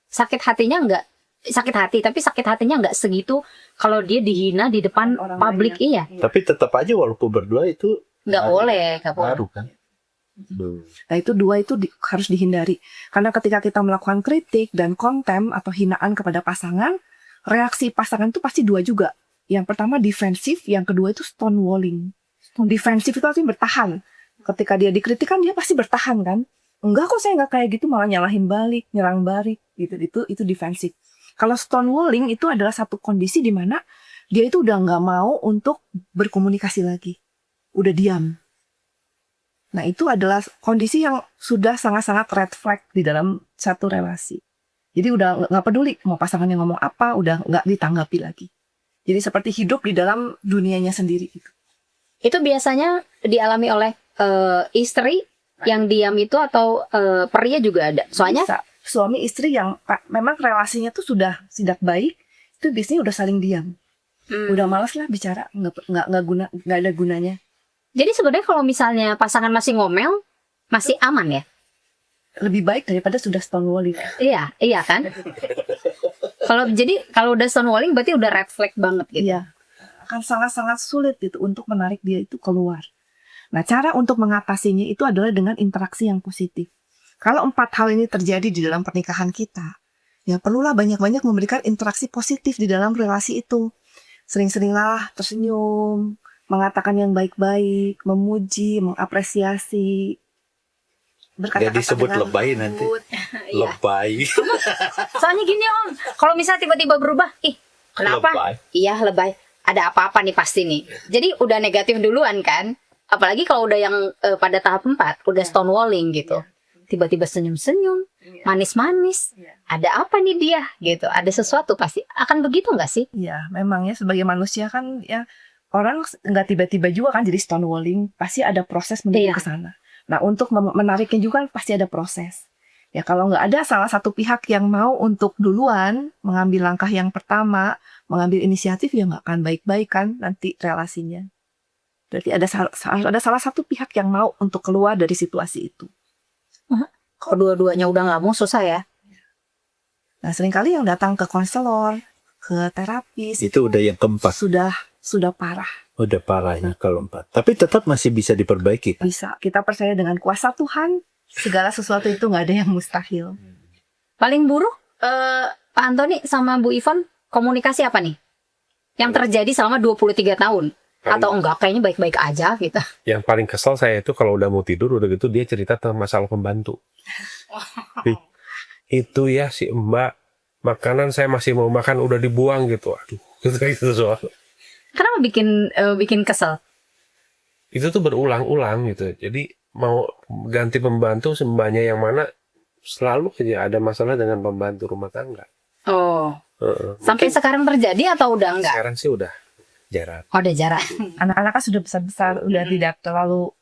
sakit hatinya tapi sakit hatinya nggak segitu kalau dia dihina di depan Orang publik. lain Iya, Tapi tetap aja walaupun berdua itu nggak boleh. ngaruh kan. Nah itu dua itu harus dihindari. Karena ketika kita melakukan kritik dan konten atau hinaan kepada pasangan, reaksi pasangan itu pasti dua juga. Yang pertama defensif, yang kedua itu stonewalling. Defensif itu artinya bertahan. Ketika dia dikritik kan dia pasti bertahan kan. Enggak kok saya nggak kayak gitu, malah nyalahin balik, nyerang balik gitu. Itu defensif. Kalau stonewalling itu adalah satu kondisi di mana dia itu udah nggak mau untuk berkomunikasi lagi, udah diam. Nah itu adalah kondisi yang sudah sangat-sangat red flag di dalam satu relasi. Jadi udah nggak peduli mau pasangannya ngomong apa, udah nggak ditanggapi lagi. Jadi seperti hidup di dalam dunianya sendiri gitu. Itu biasanya dialami oleh istri yang diam itu atau pria juga ada. Soalnya Bisa. Suami istri yang memang relasinya tuh sudah tidak baik, itu biasanya udah saling diam. Udah malas lah bicara, nggak ada gunanya. jadi sebenarnya kalau misalnya pasangan masih ngomel, masih aman ya? Lebih baik daripada sudah stonewalling. Iya kan? Kalau udah stonewalling berarti udah red flag banget gitu. Iya, akan sangat-sangat sulit gitu untuk menarik dia itu keluar. Nah, cara untuk mengatasinya itu adalah dengan interaksi yang positif. Kalau 4 hal ini terjadi di dalam pernikahan kita, ya perlulah banyak-banyak memberikan interaksi positif di dalam relasi itu. Sering-seringlah tersenyum, mengatakan yang baik-baik, memuji, mengapresiasi. Gak disebut dengan lebay nanti. lembut. Iya. Lebay. Soalnya gini Om, kalau misalnya tiba-tiba berubah, kenapa? Lebay. Iya lebay. Ada apa-apa nih pasti nih. Jadi udah negatif duluan kan? Apalagi kalau udah yang pada tahap 4, udah stonewalling gitu. Tiba-tiba senyum-senyum, manis-manis. Ada apa nih dia gitu? Ada sesuatu pasti. Akan begitu nggak sih? Ya, memang ya sebagai manusia kan ya orang nggak tiba-tiba juga kan jadi stonewalling. Pasti ada proses menuju Iya. ke sana. Nah, untuk menariknya juga pasti ada proses. Ya, kalau nggak ada salah satu pihak yang mau untuk duluan mengambil langkah yang pertama, mengambil inisiatif, ya nggak akan baik-baik kan nanti relasinya. Berarti ada salah satu pihak yang mau untuk keluar dari situasi itu. Kalau dua-duanya udah nggak mau, susah ya. Nah, seringkali yang datang ke konselor, ke terapis, Itu udah yang keempat. sudah parah. Udah parahnya kalau 4. Tapi tetap masih bisa diperbaiki kan? Bisa, kita percaya dengan kuasa Tuhan, segala sesuatu itu nggak ada yang mustahil. Paling buruk, Pak Antoni sama Bu Ivon, komunikasi apa nih? Yang terjadi selama 23 tahun? Atau enggak, kayaknya baik-baik aja gitu. Yang paling kesel saya itu kalau udah mau tidur, udah gitu dia cerita tentang masalah pembantu. Itu ya si Mbak, makanan saya masih mau makan udah dibuang gitu. Aduh, gitu soal. Kenapa bikin kesel? itu tuh berulang-ulang gitu. Jadi mau ganti pembantu sembahnya yang mana, selalu aja ada masalah dengan pembantu rumah tangga. Oh, Heeh. sampai sekarang terjadi atau udah enggak? Sekarang sih udah jarang. Oh, udah jarang. Anak-anak kan sudah besar-besar, udah tidak terlalu.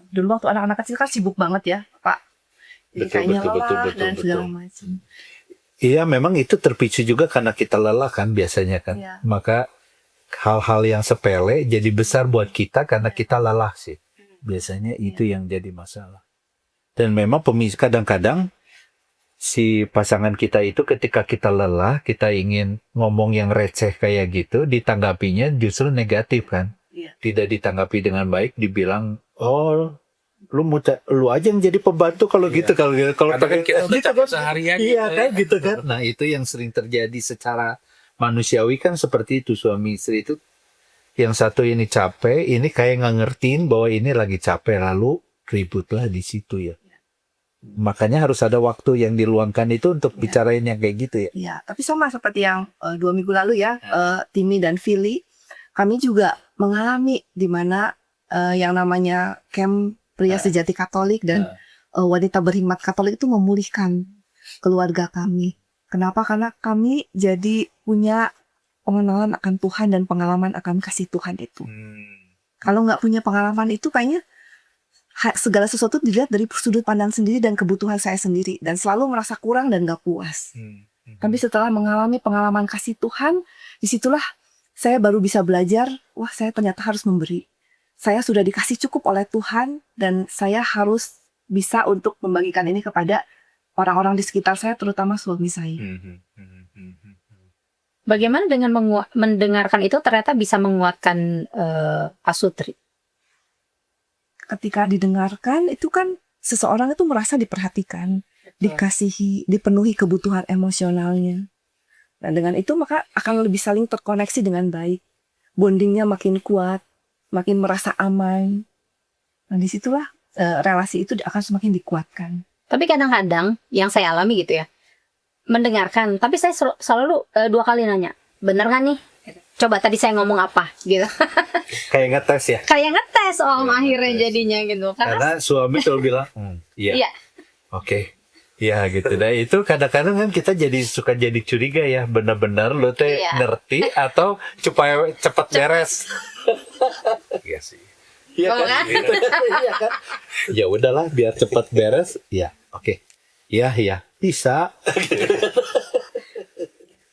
Dulu waktu anak-anak kecil kan sibuk banget ya, Pak. Jadi Betul, kayaknya betul, lelah betul, dan segala betul. macam. Iya, memang itu terpicu juga karena kita lelah kan biasanya kan. Iya. Maka hal-hal yang sepele jadi besar buat kita karena kita lelah sih. Biasanya itu yang jadi masalah. Dan memang kadang-kadang si pasangan kita itu ketika kita lelah, kita ingin ngomong yang receh kayak gitu, ditanggapinya justru negatif kan. Iya. Tidak ditanggapi dengan baik, dibilang, oh, lu aja yang jadi pembantu kalau gitu, kalau Kadang kan kita udah gitu capek kan. seharian Iya gitu kan gitu kan. Nah, itu yang sering terjadi secara manusiawi kan seperti itu, suami istri itu yang satu ini capek, ini kayak nggak ngertiin bahwa ini lagi capek, lalu ributlah di situ ya. Makanya harus ada waktu yang diluangkan itu untuk bicarain yang kayak gitu ya. Iya, tapi sama seperti yang 2 minggu lalu ya, Timmy dan Philly, kami juga mengalami di mana yang namanya camp pria sejati Katolik dan wanita berhikmat Katolik itu memulihkan keluarga kami. Kenapa? Karena kami jadi punya pengenalan akan Tuhan dan pengalaman akan kasih Tuhan itu. Kalau nggak punya pengalaman itu kayaknya segala sesuatu dilihat dari sudut pandang sendiri dan kebutuhan saya sendiri dan selalu merasa kurang dan nggak puas. Tapi setelah mengalami pengalaman kasih Tuhan, disitulah saya baru bisa belajar, wah saya ternyata harus memberi. Saya sudah dikasih cukup oleh Tuhan dan saya harus bisa untuk membagikan ini kepada orang-orang di sekitar saya, terutama suami saya. Bagaimana dengan mendengarkan itu ternyata bisa menguatkan Pak Sutri? Ketika didengarkan itu kan seseorang itu merasa diperhatikan, dikasihi, dipenuhi kebutuhan emosionalnya. Dan dengan itu maka akan lebih saling terkoneksi dengan baik. Bondingnya makin kuat, makin merasa aman. Nah disitulah relasi itu akan semakin dikuatkan. Tapi kadang-kadang yang saya alami gitu ya, mendengarkan, tapi saya selalu 2 kali nanya, bener kan nih? Coba tadi saya ngomong apa gitu. Kayak ngetes ya. Kayak ngetes akhirnya jadinya gitu. Karena suami selalu bilang, iya. Iya. Oke. Ya gitu. Nah itu kadang-kadang kan kita suka jadi curiga ya. Benar-benar lo teh Iya. ngerti atau supaya cepat beres. Iya sih. Iya Oh, kan? kan? Gitu. Iya kan? Ya udahlah biar cepat beres. Ya oke. Iya iya. Bisa.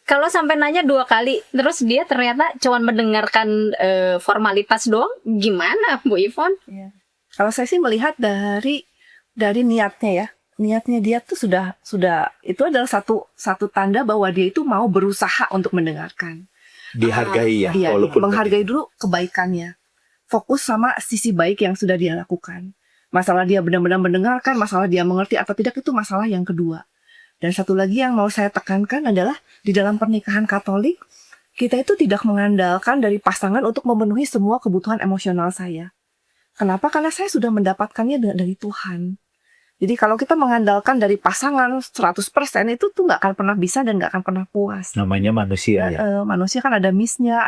Kalau sampai nanya 2 kali, terus dia ternyata cuma mendengarkan formalitas doang, gimana Bu Ivon? Kalau saya sih melihat dari niatnya ya. Niatnya dia tuh sudah itu adalah satu tanda bahwa dia itu mau berusaha untuk mendengarkan. Dihargai ya. Dia Walaupun menghargai dulu kebaikannya. Fokus sama sisi baik yang sudah dia lakukan. Masalah dia benar-benar mendengarkan, masalah dia mengerti atau tidak itu masalah yang kedua. Dan satu lagi yang mau saya tekankan adalah di dalam pernikahan Katolik, kita itu tidak mengandalkan dari pasangan untuk memenuhi semua kebutuhan emosional saya. Kenapa? Karena saya sudah mendapatkannya dari Tuhan. Jadi kalau kita mengandalkan dari pasangan 100% itu tuh nggak akan pernah bisa dan nggak akan pernah puas. namanya manusia ya. Manusia kan ada miss-nya,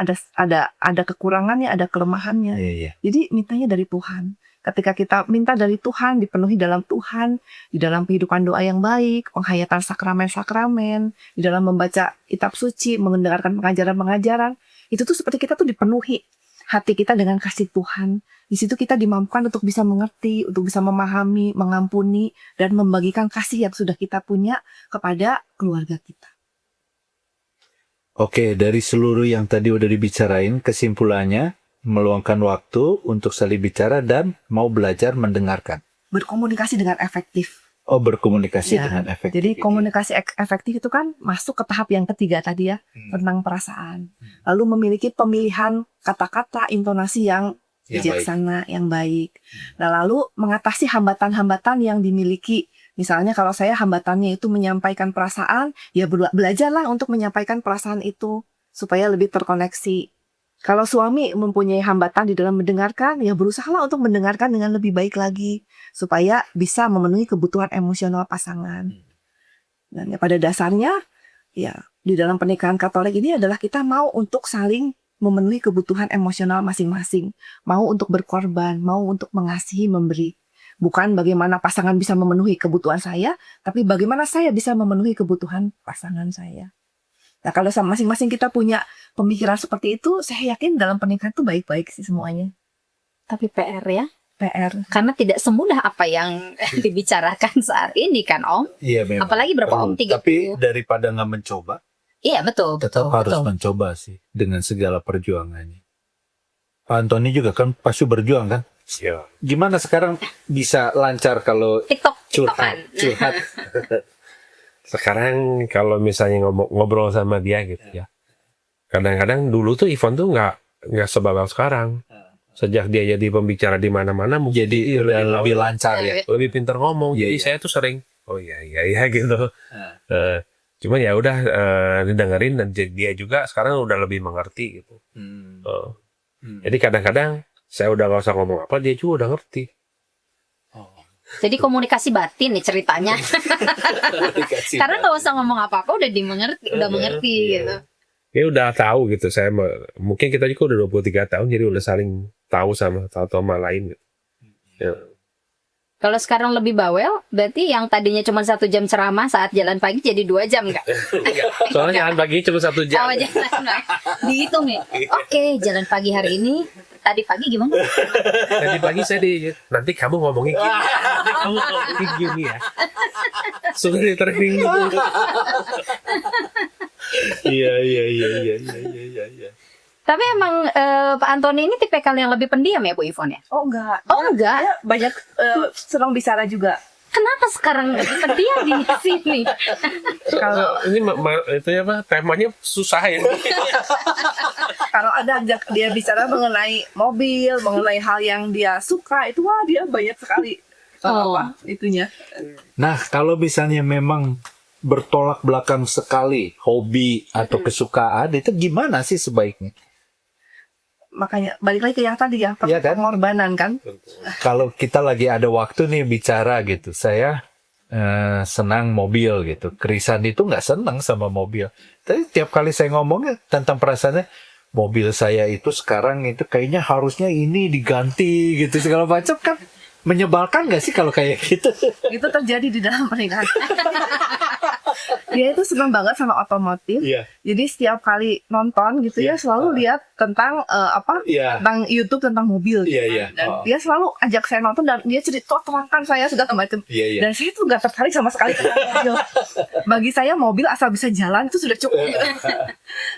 ada kekurangannya, ada kelemahannya. Iya iya. Jadi mintanya dari Tuhan. Ketika kita minta dari Tuhan, dipenuhi dalam Tuhan, di dalam kehidupan doa yang baik, penghayatan sakramen-sakramen, di dalam membaca kitab suci, mendengarkan pengajaran-pengajaran, itu tuh seperti kita tuh dipenuhi hati kita dengan kasih Tuhan. Di situ kita dimampukan untuk bisa mengerti, untuk bisa memahami, mengampuni, dan membagikan kasih yang sudah kita punya kepada keluarga kita. Oke, dari seluruh yang tadi udah dibicarain, kesimpulannya meluangkan waktu untuk saling bicara dan mau belajar mendengarkan. Berkomunikasi dengan efektif. Oh, berkomunikasi Ya, dengan efektif. Jadi komunikasi efektif itu kan masuk ke tahap yang ketiga tadi ya, tentang perasaan. Lalu memiliki pemilihan kata-kata, intonasi yang bijaksana, yang baik. Nah, lalu mengatasi hambatan-hambatan yang dimiliki. Misalnya kalau saya hambatannya itu menyampaikan perasaan, ya belajarlah untuk menyampaikan perasaan itu supaya lebih terkoneksi. Kalau suami mempunyai hambatan di dalam mendengarkan, ya berusahalah untuk mendengarkan dengan lebih baik lagi supaya bisa memenuhi kebutuhan emosional pasangan. Dan ya pada dasarnya, ya di dalam pernikahan Katolik ini adalah kita mau untuk saling memenuhi kebutuhan emosional masing-masing, mau untuk berkorban, mau untuk mengasihi, memberi. Bukan bagaimana pasangan bisa memenuhi kebutuhan saya, tapi bagaimana saya bisa memenuhi kebutuhan pasangan saya. Nah, kalau masing-masing kita punya pemikiran seperti itu, saya yakin dalam pernikahan itu baik-baik sih semuanya. Tapi PR ya, PR. karena tidak semudah apa yang dibicarakan saat ini kan Om. Iya memang. Apalagi berapa Om? 30. Tapi daripada nggak mencoba, Iya betul, tetap betul, harus betul. mencoba sih dengan segala perjuangannya. Pak Antoni juga kan pasti berjuang kan. Iya. Gimana sekarang bisa lancar kalau TikTokan. curhat? Sekarang kalau misalnya ngobrol sama dia gitu ya, kadang-kadang dulu tuh Ivan tuh nggak sebabau sekarang. Sejak dia jadi pembicara di mana-mana, Jadi lebih lancar ya. lebih pintar ngomong. Iya, Jadi iya. saya tuh sering, oh iya gitu. Cuman ya udah didengerin, dan dia juga sekarang udah lebih mengerti gitu. Jadi kadang-kadang saya udah nggak usah ngomong apa, dia juga udah ngerti. Jadi komunikasi batin nih ceritanya. Karena nggak usah ngomong apa-apa udah mengerti gitu. Dia udah tahu gitu. Mungkin kita juga udah 23 tahun, jadi udah saling tahu sama sama lain gitu. Ya. Kalau sekarang lebih bawel, berarti yang tadinya cuma 1 jam ceramah saat jalan pagi jadi 2 jam nggak? Soalnya jalan pagi cuma 1 jam. Oh, jalan dihitung nih. Oke, jalan pagi hari ini. Tadi pagi gimana? Tadi pagi saya nanti kamu ngomongin gini. Nanti kamu ngomongin gini ya. Sudah di training gitu. Iya. Tapi emang Pak Antoni ini tipikal yang lebih pendiam ya Bu Ivon ya? Oh enggak. Oh enggak. Saya banyak senang bicara juga. Kenapa sekarang lebih pendiam di sini? Kalau Ini itu ya apa? Temanya susah ya. kalau ada ajak dia bicara mengenai mobil, mengenai hal yang dia suka, itu wah dia banyak sekali itunya. Nah, kalau misalnya memang bertolak belakang sekali hobi atau kesukaan, itu gimana sih sebaiknya? Makanya balik lagi ke yang tadi ya, Iya kan? pengorbanan kan. Kalau kita lagi ada waktu nih bicara gitu, saya senang mobil gitu. Krisan itu nggak senang sama mobil. Tapi tiap kali saya ngomongnya tentang perasaannya, mobil saya itu sekarang itu kayaknya harusnya ini diganti gitu segala macam kan. Menyebalkan nggak sih kalau kayak gitu? Itu terjadi di dalam pernikahan. Dia itu senang banget sama otomotif. Iya. Jadi setiap kali nonton gitu ya selalu lihat tentang Iya. tentang YouTube tentang mobil. Iya, gitu. iya. Dan Oh. dia selalu ajak saya nonton dan dia cerita terangkan saya segala macam. Iya. Dan saya tuh gak tertarik sama sekali tentang mobil. Bagi saya mobil asal bisa jalan itu sudah cukup.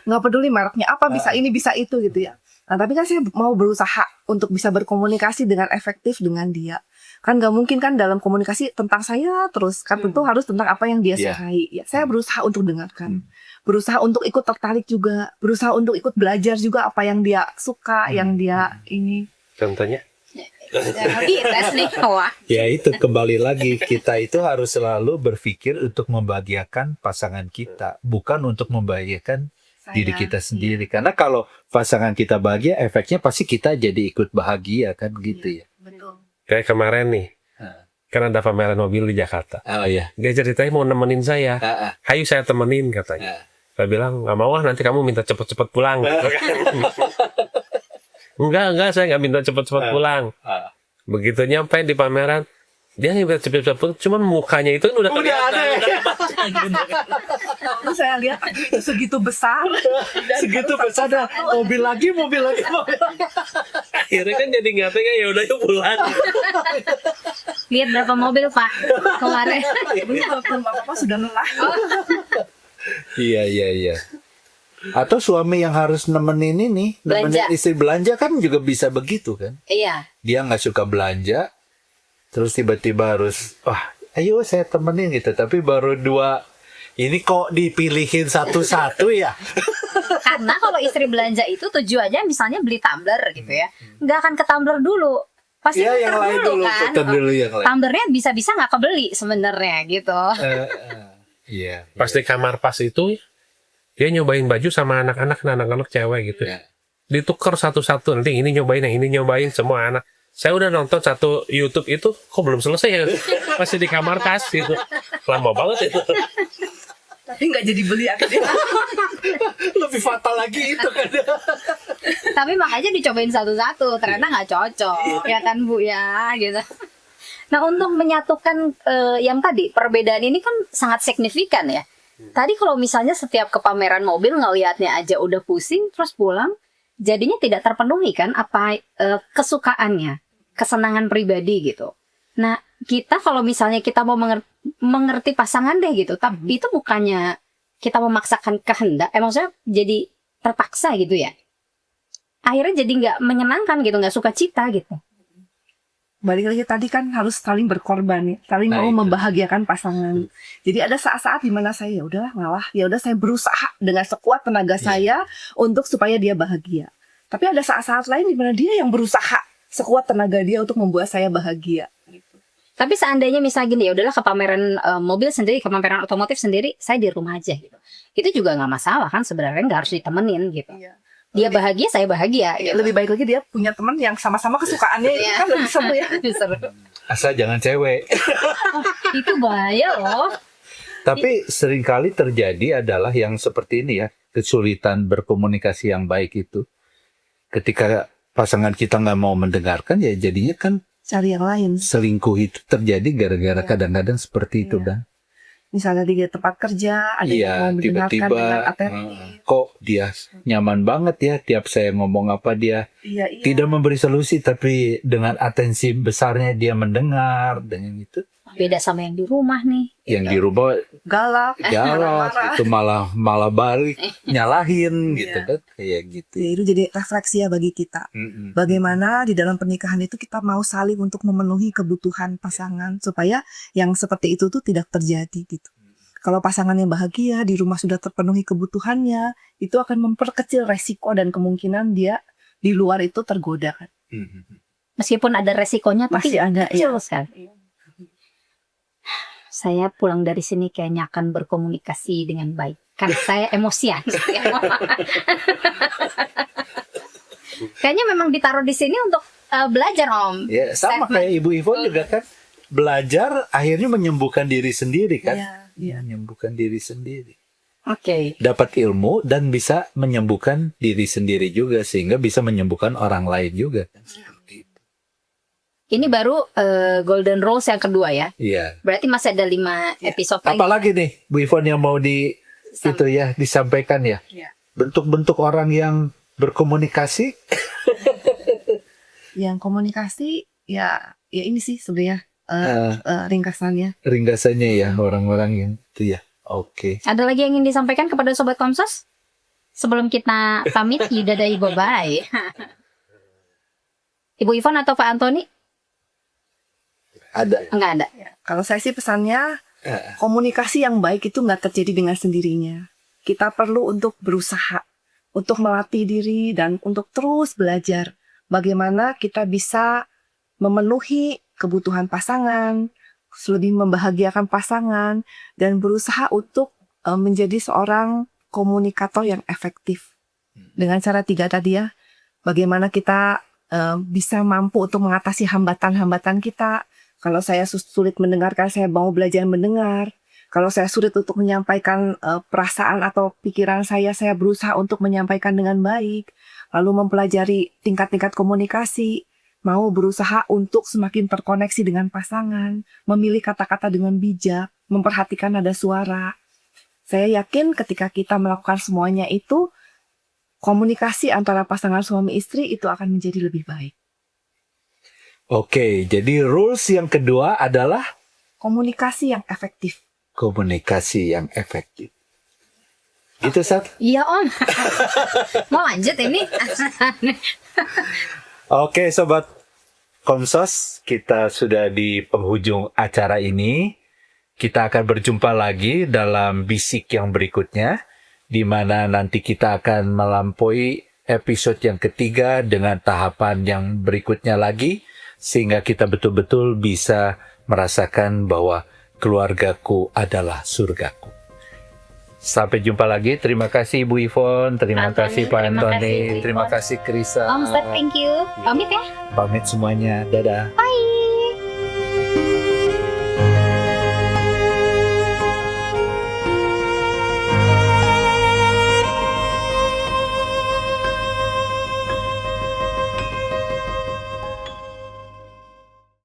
Nggak peduli mereknya apa, bisa ini bisa itu gitu ya. Nah, tapi kan saya mau berusaha untuk bisa berkomunikasi dengan efektif dengan dia. Kan nggak mungkin kan dalam komunikasi tentang saya terus. Kan tentu harus tentang apa yang dia Iya. sukai. Ya, saya berusaha untuk dengarkan. Berusaha untuk ikut tertarik juga. Berusaha untuk ikut belajar juga apa yang dia suka, yang dia ini. Contohnya? Tes nih. Wah. Ya itu kembali lagi, kita itu harus selalu berpikir untuk membahagiakan pasangan kita, bukan untuk membahagiakan diri kita sendiri. Karena kalau pasangan kita bahagia, efeknya pasti kita jadi ikut bahagia kan gitu ya. Betul. Kayak kemarin nih, kan ada pameran mobil di Jakarta. Oh iya. Dia ceritanya mau nemenin saya. Hayu saya temenin katanya. Saya bilang nggak mau ah, nanti kamu minta cepet-cepet pulang. Gitu kan. Enggak, saya nggak minta cepet-cepet pulang. Begitu nyampe di pameran, dia minta cepet-cepet pulang, cuman mukanya itu udah kelihatan. Terus saya lihat itu segitu besar. Segitu besar dah, mobil lagi. Akhirnya kan jadi nggak tega, ya udah yuk pulang. Lihat berapa mobil Pak kemarin. Walaupun bapak sudah lelah. Iya. Atau suami yang harus nemenin ini, nemenin Belanja. istri belanja kan juga bisa begitu kan? Iya. Dia nggak suka belanja, terus tiba-tiba harus, wah, ayo saya temenin gitu. Tapi baru 2, ini kok dipilihin satu-satu ya? Karena kalau istri belanja itu tujuannya misalnya beli tumbler gitu ya, nggak akan ke tumbler dulu, pasti Iya, muter yang lain dulu, kan. putar dulu yang lain. Tumblernya bisa-bisa nggak kebeli sebenarnya gitu. Iya. Pas di kamar pas itu, dia nyobain baju sama anak-anak cewek gitu. Iya. Ditukar satu-satu, nanti ini nyobain, yang ini nyobain, semua anak. Saya udah nonton satu YouTube itu, kok belum selesai ya? Masih di kamar tas gitu. Lama banget itu. Tapi nggak jadi beli akhirnya. Lebih fatal lagi itu kan. Tapi makanya dicobain satu-satu, ternyata nggak cocok, ya kan Bu ya, gitu. Nah untuk menyatukan yang tadi perbedaan ini kan sangat signifikan ya. Tadi kalau misalnya setiap ke pameran mobil ngelihatnya aja udah pusing, terus pulang, jadinya tidak terpenuhi kan apa kesukaannya, kesenangan pribadi gitu. Nah kita kalau misalnya kita mau mengerti pasangan deh gitu, tapi itu bukannya kita memaksakan kehendak, maksudnya jadi terpaksa gitu ya. Akhirnya jadi nggak menyenangkan gitu, nggak suka cita gitu. Balik lagi tadi kan harus saling berkorban ya, saling Nah, mau itu. membahagiakan pasangan. Jadi ada saat-saat di mana saya ya udah saya berusaha dengan sekuat tenaga saya untuk supaya dia bahagia. Tapi ada saat-saat lain di mana dia yang berusaha sekuat tenaga dia untuk membuat saya bahagia. Tapi seandainya misalnya gini, ya udahlah ke pameran mobil sendiri, ke pameran otomotif sendiri, saya di rumah aja gitu. Itu juga nggak masalah kan, sebenarnya nggak harus ditemenin gitu. Iya. Dia bahagia, saya bahagia. Ya, Gitu. lebih baik lagi dia punya teman yang sama-sama kesukaannya itu kan lebih seru ya. Seru. Asal jangan cewek. Itu bahaya loh. Tapi seringkali terjadi adalah yang seperti ini ya, kesulitan berkomunikasi yang baik itu. Ketika pasangan kita nggak mau mendengarkan, ya jadinya kan Cari yang lain. selingkuh itu terjadi gara-gara Iya. kadang-kadang seperti itu, Iya. Dan. Misalnya di tempat kerja ada yang Iya, mau mendengarkan dengan tiba-tiba atentif. kok dia nyaman banget ya tiap saya ngomong apa dia Iya. tidak memberi solusi, tapi dengan atensi besarnya dia mendengar dengan itu. Beda sama yang di rumah nih. Yang di rumah Galak. galak marah-marah. itu malah balik nyalahin gitu Iya. kan, kayak gitu. Ya, itu jadi refleksi ya bagi kita. Mm-mm. Bagaimana di dalam pernikahan itu kita mau saling untuk memenuhi kebutuhan pasangan supaya yang seperti itu tuh tidak terjadi gitu. Kalau pasangannya bahagia, di rumah sudah terpenuhi kebutuhannya, itu akan memperkecil resiko dan kemungkinan dia di luar itu tergoda kan. Mm-mm. Meskipun ada resikonya, tapi Masih ada kecil ya. sekali. Saya pulang dari sini kayaknya akan berkomunikasi dengan baik. Kan saya emosian. Kayaknya memang ditaruh di sini untuk belajar Om. Ya sama Segmen. kayak Ibu Ivon juga kan belajar akhirnya menyembuhkan diri sendiri kan. Iya, iya. Menyembuhkan diri sendiri. Oke. Dapat ilmu dan bisa menyembuhkan diri sendiri juga sehingga bisa menyembuhkan orang lain juga. Ini baru Golden Rules yang kedua ya. Iya. Berarti masih ada 5 episode lagi. Apalagi nih Bu Ivon yang mau itu ya disampaikan ya. Iya. Bentuk-bentuk orang yang berkomunikasi. Yang komunikasi ya ini sih sebenarnya eh, ringkasannya. ringkasannya ya orang-orang yang itu ya. Oke. Ada lagi yang ingin disampaikan kepada Sobat Komsos? Sebelum kita pamit, yudadai bye-bye. Ibu Ivon atau Pak Antoni? Ada. Enggak ada. Kalau saya sih pesannya Eh, komunikasi yang baik itu nggak terjadi dengan sendirinya. Kita perlu untuk berusaha, untuk melatih diri dan untuk terus belajar bagaimana kita bisa memenuhi kebutuhan pasangan, lebih membahagiakan pasangan, dan berusaha untuk menjadi seorang komunikator yang efektif. Dengan cara 3 tadi ya, bagaimana kita bisa mampu untuk mengatasi hambatan-hambatan kita. Kalau saya sulit mendengarkan, saya mau belajar mendengar. Kalau saya sulit untuk menyampaikan perasaan atau pikiran saya berusaha untuk menyampaikan dengan baik. Lalu mempelajari tingkat-tingkat komunikasi. Mau berusaha untuk semakin terkoneksi dengan pasangan. Memilih kata-kata dengan bijak. Memperhatikan nada suara. Saya yakin ketika kita melakukan semuanya itu, komunikasi antara pasangan suami istri itu akan menjadi lebih baik. Oke, jadi rules yang kedua adalah Komunikasi yang efektif. komunikasi yang efektif. Gitu, Sat? Iya Om. Mau lanjut ini? Oke, Sobat Komsos, kita sudah di penghujung acara ini. Kita akan berjumpa lagi dalam bisik yang berikutnya, di mana nanti kita akan melampaui episode yang ketiga dengan tahapan yang berikutnya lagi, sehingga kita betul-betul bisa merasakan bahwa keluargaku adalah surgaku. Sampai jumpa lagi. Terima kasih Ibu Ivon, terima Antoni, kasih Pak terima kasih, Antoni, Ibu terima Ivon. kasih Krisa. Om Ustaz, thank you. Pamit ya. Pamit semuanya. Dadah. Bye.